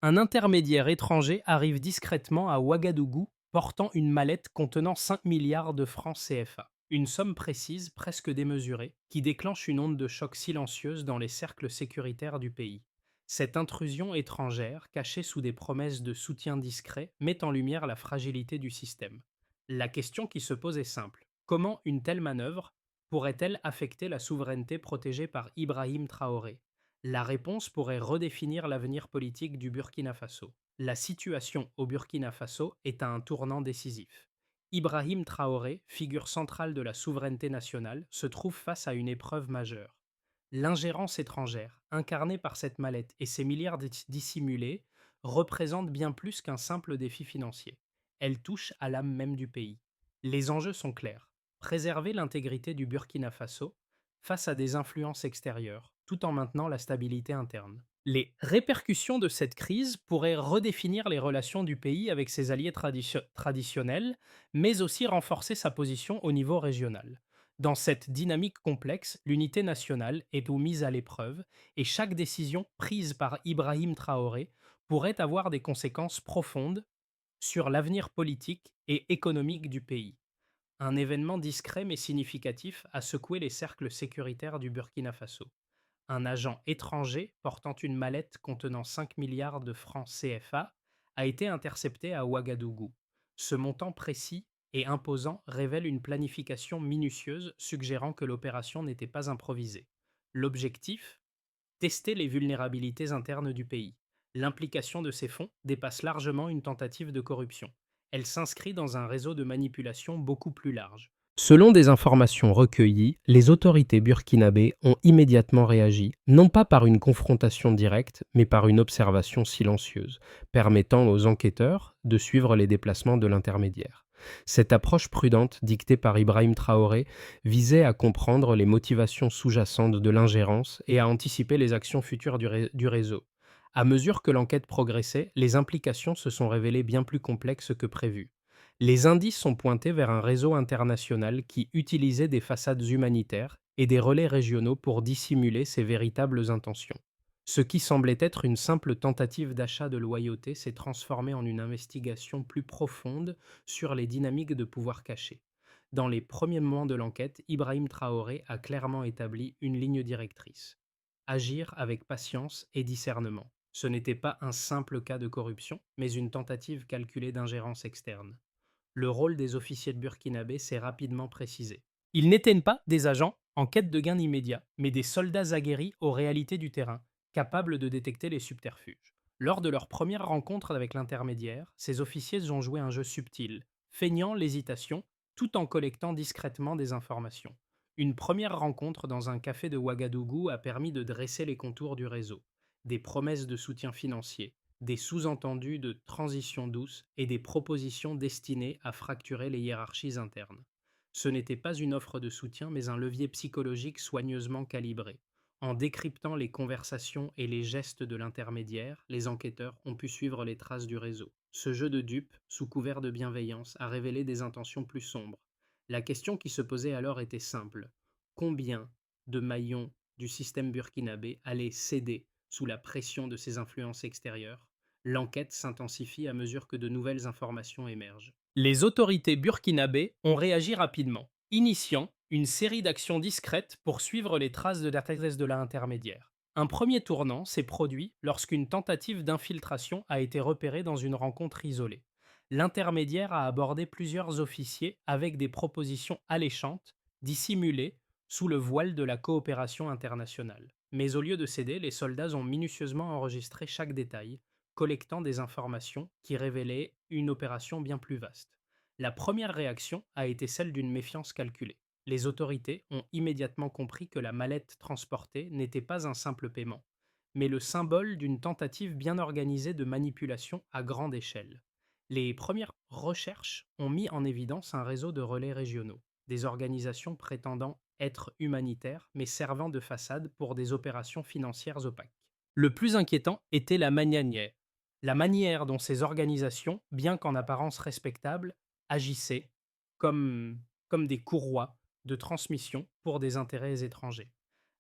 Un intermédiaire étranger arrive discrètement à Ouagadougou portant une mallette contenant 5 milliards de francs CFA. Une somme précise, presque démesurée, qui déclenche une onde de choc silencieuse dans les cercles sécuritaires du pays. Cette intrusion étrangère, cachée sous des promesses de soutien discret, met en lumière la fragilité du système. La question qui se pose est simple. Comment une telle manœuvre pourrait-elle affecter la souveraineté protégée par Ibrahim Traoré? La réponse pourrait redéfinir l'avenir politique du Burkina Faso. La situation au Burkina Faso est à un tournant décisif. Ibrahim Traoré, figure centrale de la souveraineté nationale, se trouve face à une épreuve majeure. L'ingérence étrangère, incarnée par cette mallette et ses milliards dissimulés, représente bien plus qu'un simple défi financier. Elle touche à l'âme même du pays. Les enjeux sont clairs. Préserver l'intégrité du Burkina Faso face à des influences extérieures, tout en maintenant la stabilité interne. Les répercussions de cette crise pourraient redéfinir les relations du pays avec ses alliés traditionnels, mais aussi renforcer sa position au niveau régional. Dans cette dynamique complexe, l'unité nationale est mise à l'épreuve et chaque décision prise par Ibrahim Traoré pourrait avoir des conséquences profondes sur l'avenir politique et économique du pays. Un événement discret mais significatif a secoué les cercles sécuritaires du Burkina Faso. Un agent étranger portant une mallette contenant 5 milliards de francs CFA a été intercepté à Ouagadougou. Ce montant précis et imposant révèle une planification minutieuse suggérant que l'opération n'était pas improvisée. L'objectif? Tester les vulnérabilités internes du pays. L'implication de ces fonds dépasse largement une tentative de corruption. Elle s'inscrit dans un réseau de manipulation beaucoup plus large. Selon des informations recueillies, les autorités burkinabées ont immédiatement réagi, non pas par une confrontation directe, mais par une observation silencieuse, permettant aux enquêteurs de suivre les déplacements de l'intermédiaire. Cette approche prudente, dictée par Ibrahim Traoré, visait à comprendre les motivations sous-jacentes de l'ingérence et à anticiper les actions futures du réseau. À mesure que l'enquête progressait, les implications se sont révélées bien plus complexes que prévu. Les indices sont pointés vers un réseau international qui utilisait des façades humanitaires et des relais régionaux pour dissimuler ses véritables intentions. Ce qui semblait être une simple tentative d'achat de loyauté s'est transformé en une investigation plus profonde sur les dynamiques de pouvoir caché. Dans les premiers moments de l'enquête, Ibrahim Traoré a clairement établi une ligne directrice. Agir avec patience et discernement. Ce n'était pas un simple cas de corruption, mais une tentative calculée d'ingérence externe. Le rôle des officiers de burkinabé s'est rapidement précisé. Ils n'étaient pas des agents en quête de gains immédiats, mais des soldats aguerris aux réalités du terrain, capables de détecter les subterfuges. Lors de leur première rencontre avec l'intermédiaire, ces officiers ont joué un jeu subtil, feignant l'hésitation tout en collectant discrètement des informations. Une première rencontre dans un café de Ouagadougou a permis de dresser les contours du réseau. Des promesses de soutien financier, des sous-entendus de transition douce et des propositions destinées à fracturer les hiérarchies internes. Ce n'était pas une offre de soutien, mais un levier psychologique soigneusement calibré. En décryptant les conversations et les gestes de l'intermédiaire, les enquêteurs ont pu suivre les traces du réseau. Ce jeu de dupes, sous couvert de bienveillance, a révélé des intentions plus sombres. La question qui se posait alors était simple. Combien de maillons du système burkinabé allaient céder sous la pression de ces influences extérieures? L'enquête s'intensifie à mesure que de nouvelles informations émergent. Les autorités burkinabées ont réagi rapidement, initiant une série d'actions discrètes pour suivre les traces de l'adresse de l'intermédiaire. Un premier tournant s'est produit lorsqu'une tentative d'infiltration a été repérée dans une rencontre isolée. L'intermédiaire a abordé plusieurs officiers avec des propositions alléchantes, dissimulées sous le voile de la coopération internationale. Mais au lieu de céder, les soldats ont minutieusement enregistré chaque détail, collectant des informations qui révélaient une opération bien plus vaste. La première réaction a été celle d'une méfiance calculée. Les autorités ont immédiatement compris que la mallette transportée n'était pas un simple paiement, mais le symbole d'une tentative bien organisée de manipulation à grande échelle. Les premières recherches ont mis en évidence un réseau de relais régionaux, des organisations prétendant être humanitaires mais servant de façade pour des opérations financières opaques. Le plus inquiétant était la manière dont ces organisations, bien qu'en apparence respectables, agissaient comme, comme des courroies de transmission pour des intérêts étrangers.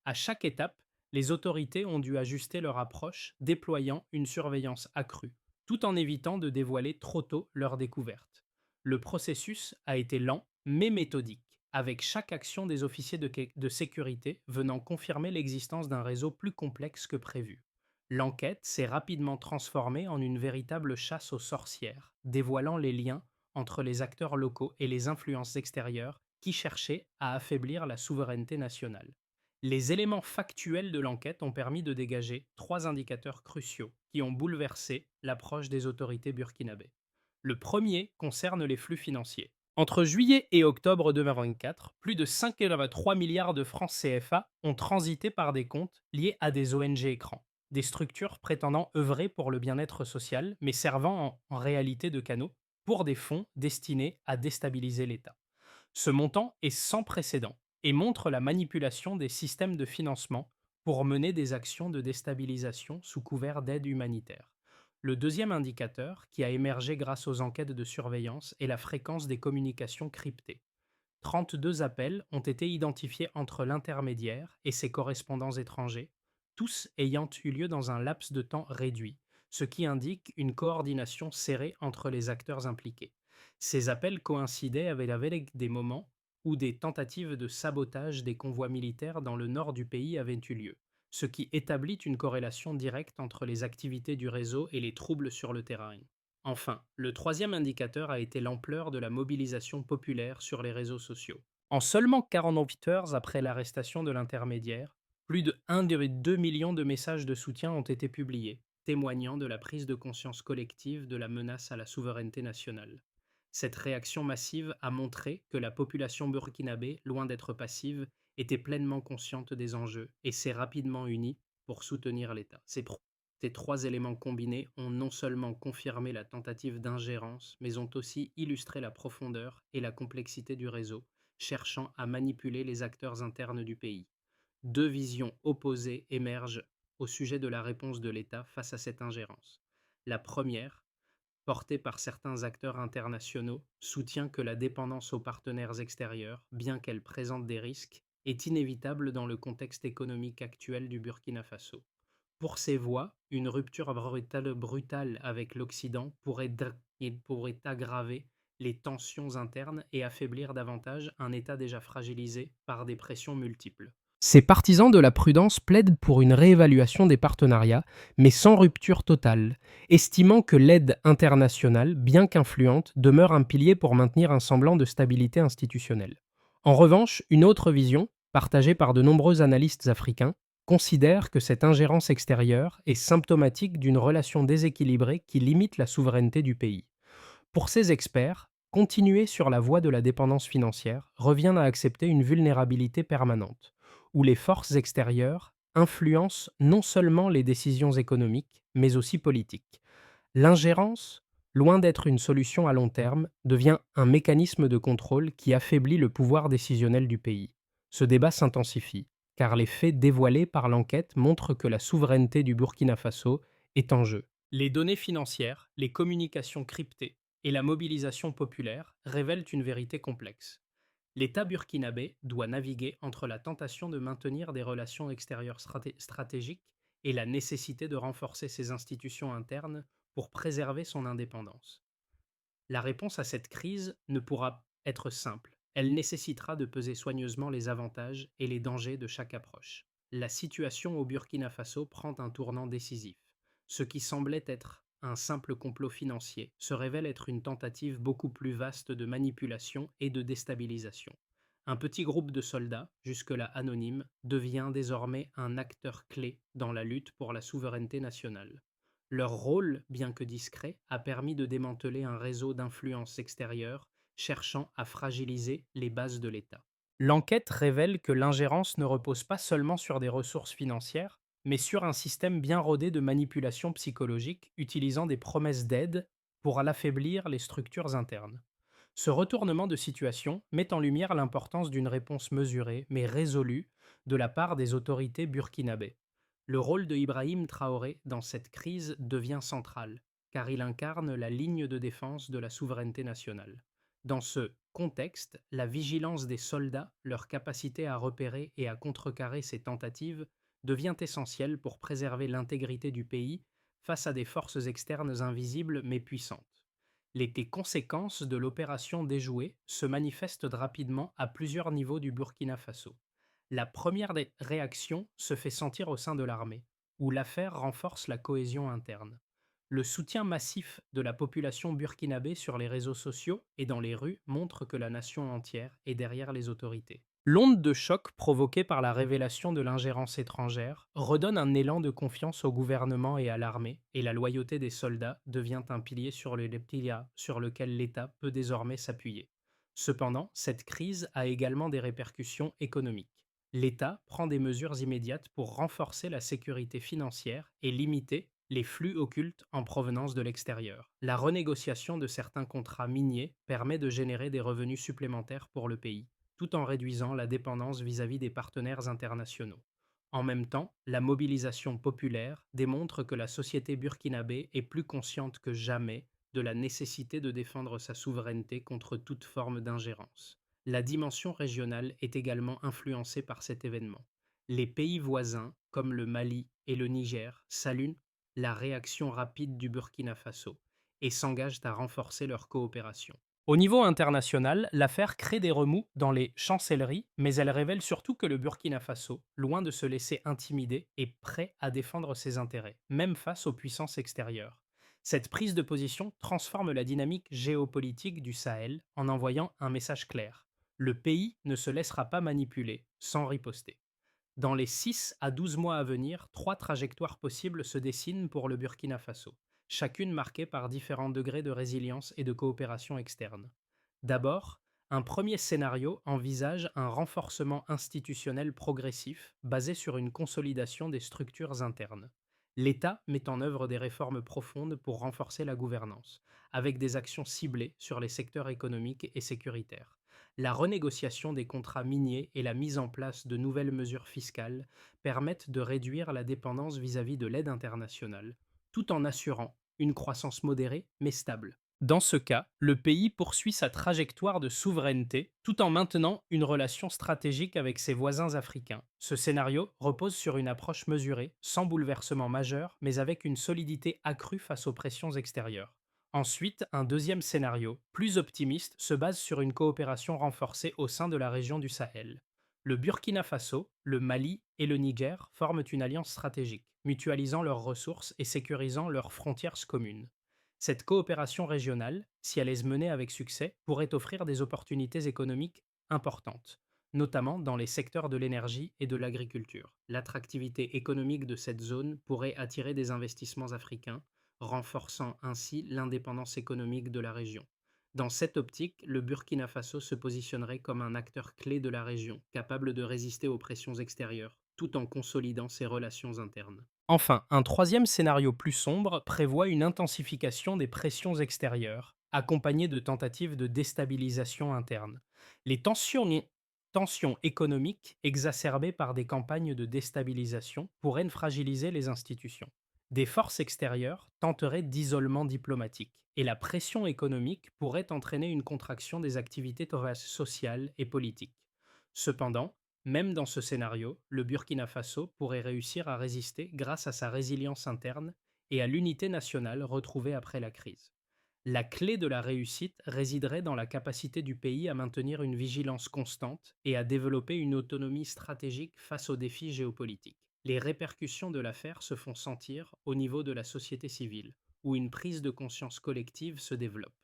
À chaque étape, Les autorités ont dû ajuster leur approche, déployant une surveillance accrue, tout en évitant de dévoiler trop tôt leurs découvertes. Le processus a été lent, mais méthodique, avec chaque action des officiers de sécurité venant confirmer l'existence d'un réseau plus complexe que prévu. L'enquête s'est rapidement transformée en une véritable chasse aux sorcières, dévoilant les liens entre les acteurs locaux et les influences extérieures qui cherchaient à affaiblir la souveraineté nationale. Les éléments factuels de l'enquête ont permis de dégager trois indicateurs cruciaux qui ont bouleversé l'approche des autorités burkinabées. Le premier concerne les flux financiers. Entre juillet et octobre 2024, plus de 5,3 milliards de francs CFA ont transité par des comptes liés à des ONG écrans, des structures prétendant œuvrer pour le bien-être social, mais servant en réalité de canaux pour des fonds destinés à déstabiliser l'État. Ce montant est sans précédent et montre la manipulation des systèmes de financement pour mener des actions de déstabilisation sous couvert d'aide humanitaire. Le deuxième indicateur, qui a émergé grâce aux enquêtes de surveillance, est la fréquence des communications cryptées. 32 appels ont été identifiés entre l'intermédiaire et ses correspondants étrangers, tous ayant eu lieu dans un laps de temps réduit, ce qui indique une coordination serrée entre les acteurs impliqués. Ces appels coïncidaient avec des moments où des tentatives de sabotage des convois militaires dans le nord du pays avaient eu lieu, ce qui établit une corrélation directe entre les activités du réseau et les troubles sur le terrain. Enfin, le troisième indicateur a été l'ampleur de la mobilisation populaire sur les réseaux sociaux. En seulement 48 heures après l'arrestation de l'intermédiaire, plus de 1,2 million de messages de soutien ont été publiés, témoignant de la prise de conscience collective de la menace à la souveraineté nationale. Cette réaction massive a montré que la population burkinabé, loin d'être passive, était pleinement consciente des enjeux et s'est rapidement unie pour soutenir l'État. Ces trois éléments combinés ont non seulement confirmé la tentative d'ingérence, mais ont aussi illustré la profondeur et la complexité du réseau, cherchant à manipuler les acteurs internes du pays. Deux visions opposées émergent au sujet de la réponse de l'État face à cette ingérence. La première, portée par certains acteurs internationaux, soutient que la dépendance aux partenaires extérieurs, bien qu'elle présente des risques, est inévitable dans le contexte économique actuel du Burkina Faso. Pour ces voix, une rupture brutale avec l'Occident pourrait aggraver les tensions internes et affaiblir davantage un État déjà fragilisé par des pressions multiples. Ces partisans de la prudence plaident pour une réévaluation des partenariats, mais sans rupture totale, estimant que l'aide internationale, bien qu'influente, demeure un pilier pour maintenir un semblant de stabilité institutionnelle. En revanche, une autre vision, partagée par de nombreux analystes africains, considère que cette ingérence extérieure est symptomatique d'une relation déséquilibrée qui limite la souveraineté du pays. Pour ces experts, continuer sur la voie de la dépendance financière revient à accepter une vulnérabilité permanente, où les forces extérieures influencent non seulement les décisions économiques, mais aussi politiques. L'ingérence, loin d'être une solution à long terme, devient un mécanisme de contrôle qui affaiblit le pouvoir décisionnel du pays. Ce débat s'intensifie, car les faits dévoilés par l'enquête montrent que la souveraineté du Burkina Faso est en jeu. Les données financières, les communications cryptées et la mobilisation populaire révèlent une vérité complexe. L'État burkinabé doit naviguer entre la tentation de maintenir des relations extérieures stratégiques et la nécessité de renforcer ses institutions internes pour préserver son indépendance. La réponse à cette crise ne pourra être simple. Elle nécessitera de peser soigneusement les avantages et les dangers de chaque approche. La situation au Burkina Faso prend un tournant décisif. Ce qui semblait être un simple complot financier se révèle être une tentative beaucoup plus vaste de manipulation et de déstabilisation. Un petit groupe de soldats, jusque-là anonymes, devient désormais un acteur clé dans la lutte pour la souveraineté nationale. Leur rôle, bien que discret, a permis de démanteler un réseau d'influence extérieure cherchant à fragiliser les bases de l'État. L'enquête révèle que l'ingérence ne repose pas seulement sur des ressources financières, mais sur un système bien rodé de manipulation psychologique utilisant des promesses d'aide pour l'affaiblir les structures internes. Ce retournement de situation met en lumière l'importance d'une réponse mesurée mais résolue de la part des autorités burkinabées. Le rôle de Ibrahim Traoré dans cette crise devient central, car il incarne la ligne de défense de la souveraineté nationale. Dans ce contexte, la vigilance des soldats, leur capacité à repérer et à contrecarrer ces tentatives devient essentielle pour préserver l'intégrité du pays face à des forces externes invisibles mais puissantes. Les conséquences de l'opération déjouée se manifestent rapidement à plusieurs niveaux du Burkina Faso. La première des réactions se fait sentir au sein de l'armée, où l'affaire renforce la cohésion interne. Le soutien massif de la population burkinabé sur les réseaux sociaux et dans les rues montre que la nation entière est derrière les autorités. L'onde de choc provoquée par la révélation de l'ingérence étrangère redonne un élan de confiance au gouvernement et à l'armée, et la loyauté des soldats devient un pilier sur lequel l'État peut désormais s'appuyer. Cependant, cette crise a également des répercussions économiques. L'État prend des mesures immédiates pour renforcer la sécurité financière et limiter les flux occultes en provenance de l'extérieur. La renégociation de certains contrats miniers permet de générer des revenus supplémentaires pour le pays, tout en réduisant la dépendance vis-à-vis des partenaires internationaux. En même temps, la mobilisation populaire démontre que la société burkinabé est plus consciente que jamais de la nécessité de défendre sa souveraineté contre toute forme d'ingérence. La dimension régionale est également influencée par cet événement. Les pays voisins, comme le Mali et le Niger, saluent la réaction rapide du Burkina Faso et s'engagent à renforcer leur coopération. Au niveau international, l'affaire crée des remous dans les chancelleries, mais elle révèle surtout que le Burkina Faso, loin de se laisser intimider, est prêt à défendre ses intérêts, même face aux puissances extérieures. Cette prise de position transforme la dynamique géopolitique du Sahel en envoyant un message clair. Le pays ne se laissera pas manipuler sans riposter. Dans les 6 à 12 mois à venir, 3 trajectoires possibles se dessinent pour le Burkina Faso, chacune marquée par différents degrés de résilience et de coopération externe. D'abord, un premier scénario envisage un renforcement institutionnel progressif basé sur une consolidation des structures internes. L'État met en œuvre des réformes profondes pour renforcer la gouvernance, avec des actions ciblées sur les secteurs économiques et sécuritaires. La renégociation des contrats miniers et la mise en place de nouvelles mesures fiscales permettent de réduire la dépendance vis-à-vis de l'aide internationale, tout en assurant une croissance modérée mais stable. Dans ce cas, le pays poursuit sa trajectoire de souveraineté tout en maintenant une relation stratégique avec ses voisins africains. Ce scénario repose sur une approche mesurée, sans bouleversement majeur, mais avec une solidité accrue face aux pressions extérieures. Ensuite, un deuxième scénario, plus optimiste, se base sur une coopération renforcée au sein de la région du Sahel. Le Burkina Faso, le Mali et le Niger forment une alliance stratégique, mutualisant leurs ressources et sécurisant leurs frontières communes. Cette coopération régionale, si elle est menée avec succès, pourrait offrir des opportunités économiques importantes, notamment dans les secteurs de l'énergie et de l'agriculture. L'attractivité économique de cette zone pourrait attirer des investissements africains, renforçant ainsi l'indépendance économique de la région. Dans cette optique, le Burkina Faso se positionnerait comme un acteur clé de la région, capable de résister aux pressions extérieures, tout en consolidant ses relations internes. Enfin, un troisième scénario plus sombre prévoit une intensification des pressions extérieures, accompagnée de tentatives de déstabilisation interne. Les tensions économiques exacerbées par des campagnes de déstabilisation pourraient fragiliser les institutions. Des forces extérieures tenteraient d'isolement diplomatique, et la pression économique pourrait entraîner une contraction des activités sociales et politiques. Cependant, même dans ce scénario, le Burkina Faso pourrait réussir à résister grâce à sa résilience interne et à l'unité nationale retrouvée après la crise. La clé de la réussite résiderait dans la capacité du pays à maintenir une vigilance constante et à développer une autonomie stratégique face aux défis géopolitiques. Les répercussions de l'affaire se font sentir au niveau de la société civile, où une prise de conscience collective se développe.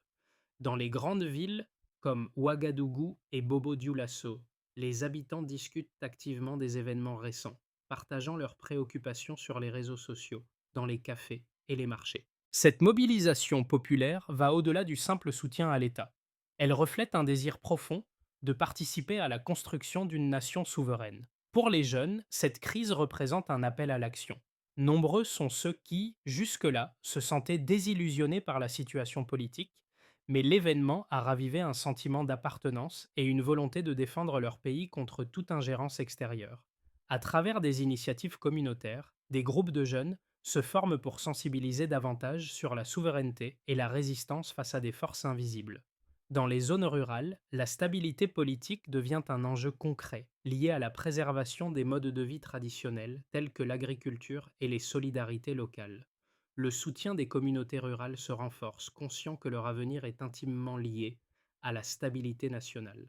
Dans les grandes villes comme Ouagadougou et Bobo-Dioulasso, les habitants discutent activement des événements récents, partageant leurs préoccupations sur les réseaux sociaux, dans les cafés et les marchés. Cette mobilisation populaire va au-delà du simple soutien à l'État. Elle reflète un désir profond de participer à la construction d'une nation souveraine. Pour les jeunes, cette crise représente un appel à l'action. Nombreux sont ceux qui, jusque-là, se sentaient désillusionnés par la situation politique, mais l'événement a ravivé un sentiment d'appartenance et une volonté de défendre leur pays contre toute ingérence extérieure. À travers des initiatives communautaires, des groupes de jeunes se forment pour sensibiliser davantage sur la souveraineté et la résistance face à des forces invisibles. Dans les zones rurales, la stabilité politique devient un enjeu concret, lié à la préservation des modes de vie traditionnels, tels que l'agriculture et les solidarités locales. Le soutien des communautés rurales se renforce, conscient que leur avenir est intimement lié à la stabilité nationale.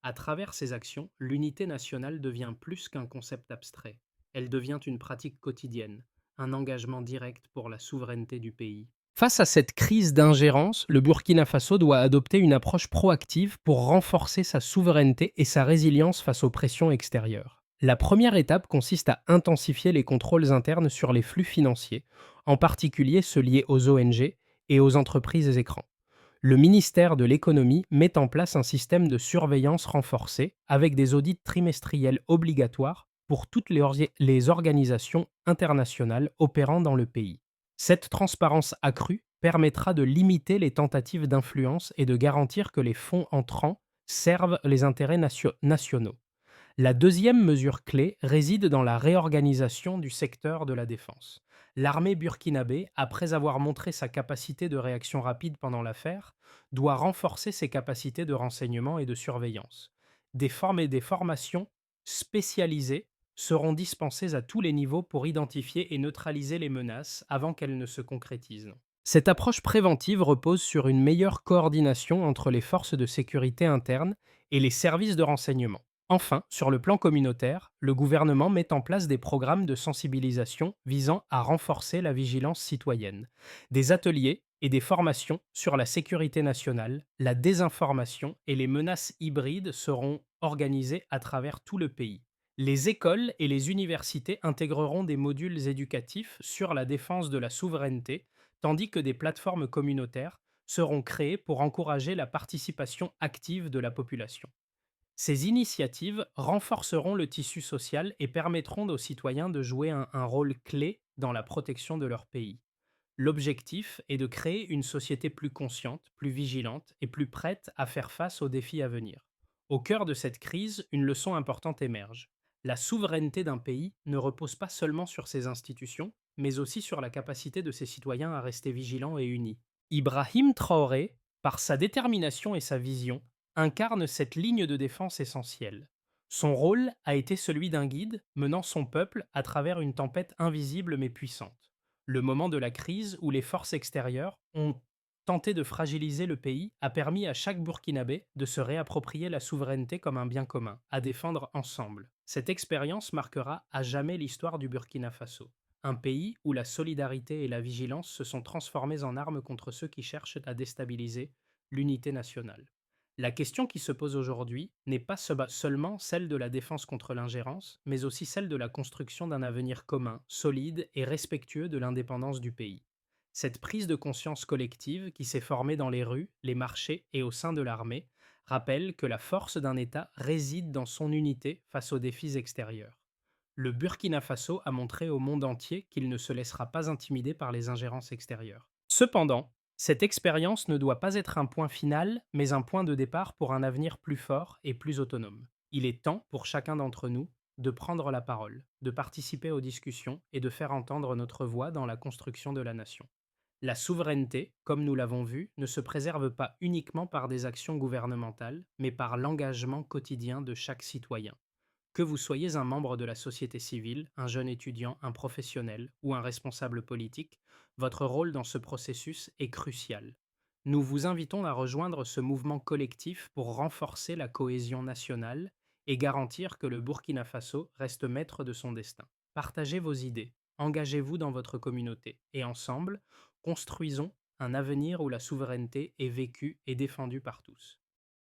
À travers ces actions, l'unité nationale devient plus qu'un concept abstrait. Elle devient une pratique quotidienne, un engagement direct pour la souveraineté du pays. Face à cette crise d'ingérence, le Burkina Faso doit adopter une approche proactive pour renforcer sa souveraineté et sa résilience face aux pressions extérieures. La première étape consiste à intensifier les contrôles internes sur les flux financiers, en particulier ceux liés aux ONG et aux entreprises écrans. Le ministère de l'économie met en place un système de surveillance renforcé avec des audits trimestriels obligatoires pour toutes les organisations internationales opérant dans le pays. Cette transparence accrue permettra de limiter les tentatives d'influence et de garantir que les fonds entrants servent les intérêts nationaux. La deuxième mesure clé réside dans la réorganisation du secteur de la défense. L'armée burkinabé, après avoir montré sa capacité de réaction rapide pendant l'affaire, doit renforcer ses capacités de renseignement et de surveillance. Des formes et des formations spécialisées seront dispensées à tous les niveaux pour identifier et neutraliser les menaces avant qu'elles ne se concrétisent. Cette approche préventive repose sur une meilleure coordination entre les forces de sécurité internes et les services de renseignement. Enfin, sur le plan communautaire, le gouvernement met en place des programmes de sensibilisation visant à renforcer la vigilance citoyenne, des ateliers et des formations sur la sécurité nationale, la désinformation et les menaces hybrides seront organisés à travers tout le pays. Les écoles et les universités intégreront des modules éducatifs sur la défense de la souveraineté, tandis que des plateformes communautaires seront créées pour encourager la participation active de la population. Ces initiatives renforceront le tissu social et permettront aux citoyens de jouer un rôle clé dans la protection de leur pays. L'objectif est de créer une société plus consciente, plus vigilante et plus prête à faire face aux défis à venir. Au cœur de cette crise, une leçon importante émerge. La souveraineté d'un pays ne repose pas seulement sur ses institutions, mais aussi sur la capacité de ses citoyens à rester vigilants et unis. Ibrahim Traoré, par sa détermination et sa vision, incarne cette ligne de défense essentielle. Son rôle a été celui d'un guide menant son peuple à travers une tempête invisible mais puissante. Le moment de la crise où les forces extérieures ont tenté de fragiliser le pays a permis à chaque Burkinabé de se réapproprier la souveraineté comme un bien commun, à défendre ensemble. Cette expérience marquera à jamais l'histoire du Burkina Faso, un pays où la solidarité et la vigilance se sont transformées en armes contre ceux qui cherchent à déstabiliser l'unité nationale. La question qui se pose aujourd'hui n'est pas seulement celle de la défense contre l'ingérence, mais aussi celle de la construction d'un avenir commun, solide et respectueux de l'indépendance du pays. Cette prise de conscience collective qui s'est formée dans les rues, les marchés et au sein de l'armée rappelle que la force d'un État réside dans son unité face aux défis extérieurs. Le Burkina Faso a montré au monde entier qu'il ne se laissera pas intimider par les ingérences extérieures. Cependant, cette expérience ne doit pas être un point final, mais un point de départ pour un avenir plus fort et plus autonome. Il est temps pour chacun d'entre nous de prendre la parole, de participer aux discussions et de faire entendre notre voix dans la construction de la nation. La souveraineté, comme nous l'avons vu, ne se préserve pas uniquement par des actions gouvernementales, mais par l'engagement quotidien de chaque citoyen. Que vous soyez un membre de la société civile, un jeune étudiant, un professionnel ou un responsable politique, votre rôle dans ce processus est crucial. Nous vous invitons à rejoindre ce mouvement collectif pour renforcer la cohésion nationale et garantir que le Burkina Faso reste maître de son destin. Partagez vos idées, engagez-vous dans votre communauté et ensemble, construisons un avenir où la souveraineté est vécue et défendue par tous.